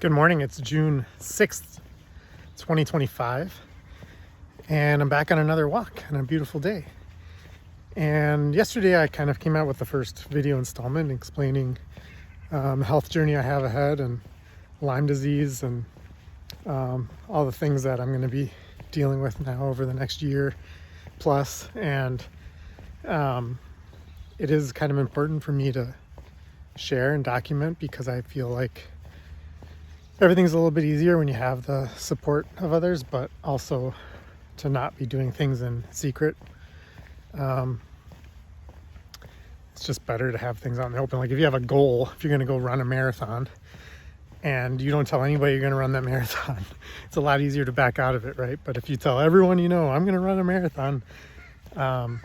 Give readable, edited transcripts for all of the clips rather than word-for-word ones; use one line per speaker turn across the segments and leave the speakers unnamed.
Good morning, it's June 6th, 2025, and I'm back on another walk on a beautiful day. And yesterday I kind of came out with the first video installment explaining the health journey I have ahead and Lyme disease and all the things that I'm going to be dealing with now over the next year plus. And it is kind of important for me to share and document because I feel like everything's a little bit easier when you have the support of others, but also to not be doing things in secret. It's just better to have things out in the open. Like if you have a goal, if you're going to go run a marathon and you don't tell anybody you're going to run that marathon, it's a lot easier to back out of it, right? But if you tell everyone you know, I'm going to run a marathon, then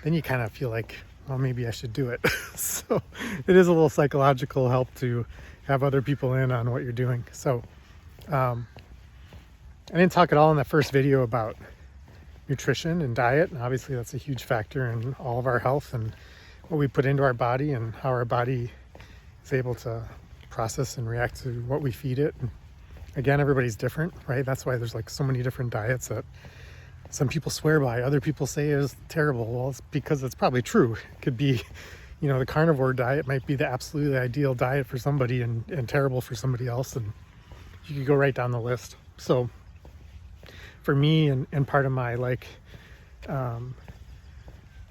you kind of feel like, well, maybe I should do it. So it is a little psychological help to have other people in on what you're doing. So I didn't talk at all in that first video about nutrition and diet, and obviously that's a huge factor in all of our health and what we put into our body and how our body is able to process and react to what we feed it. And again, everybody's different, right? That's why there's like so many different diets that some people swear by, other people say is terrible. Well, it's because it's probably true. It could be, the carnivore diet might be the absolutely ideal diet for somebody and terrible for somebody else. And you could go right down the list. So for me and part of my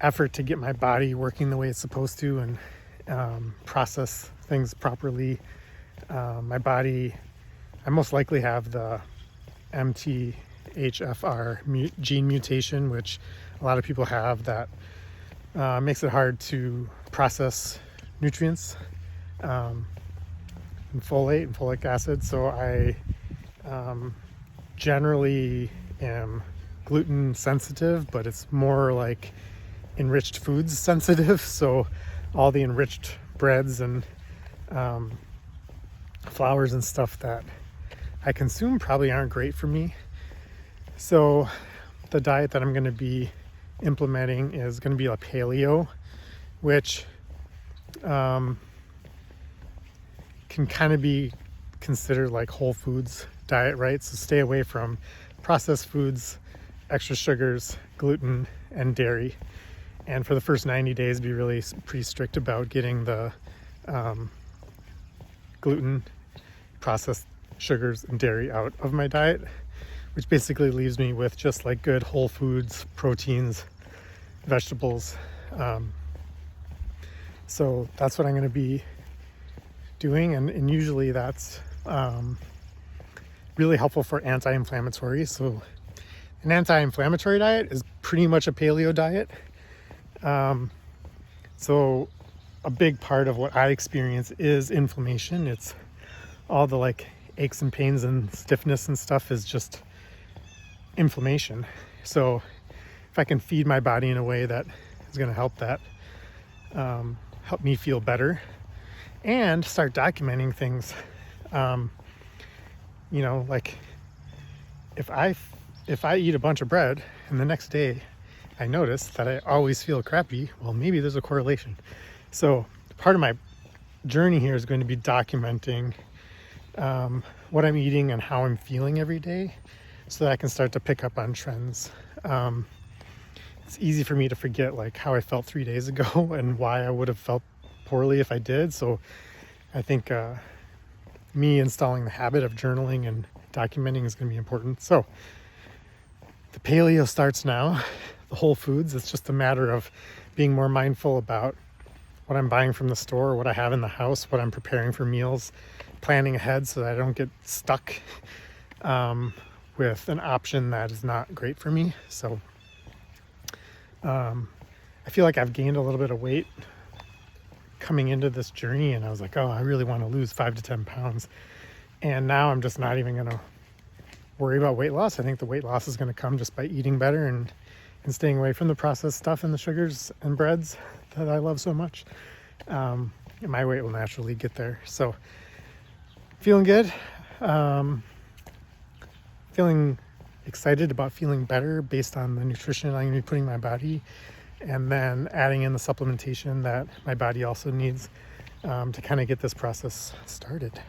effort to get my body working the way it's supposed to and process things properly, my body, I most likely have the MTHFR gene mutation, which a lot of people have, that makes it hard to process nutrients and folate and folic acid. So I generally am gluten sensitive, but it's more like enriched foods sensitive. So all the enriched breads and flours and stuff that I consume probably aren't great for me. So the diet that I'm going to be implementing is going to be a paleo, which can kind of be considered like whole foods diet, right? So stay away from processed foods, extra sugars, gluten, and dairy. And for the first 90 days, be really pretty strict about getting the gluten, processed sugars, and dairy out of my diet, which basically leaves me with just like good whole foods, proteins, vegetables. So that's what I'm going to be doing. And usually that's really helpful for anti-inflammatory. So an anti-inflammatory diet is pretty much a paleo diet. So a big part of what I experience is inflammation. It's all the aches and pains and stiffness and stuff is just inflammation. So if I can feed my body in a way that is going to help that, help me feel better and start documenting things, like if I eat a bunch of bread and the next day I notice that I always feel crappy, well, maybe there's a correlation. So part of my journey here is going to be documenting what I'm eating and how I'm feeling every day so that I can start to pick up on trends. It's easy for me to forget how I felt 3 days ago and why I would have felt poorly if I did. So I think me installing the habit of journaling and documenting is going to be important. So the paleo starts now, the whole foods. It's just a matter of being more mindful about what I'm buying from the store, what I have in the house, what I'm preparing for meals, planning ahead so that I don't get stuck with an option that is not great for me. So I feel like I've gained a little bit of weight coming into this journey, and I was like, oh, I really want to lose 5 to 10 pounds. And now I'm just not even going to worry about weight loss. I think the weight loss is going to come just by eating better and staying away from the processed stuff and the sugars and breads that I love so much. And my weight will naturally get there. So feeling good. Feeling excited about feeling better based on the nutrition I'm going to be putting in my body, and then adding in the supplementation that my body also needs to kind of get this process started.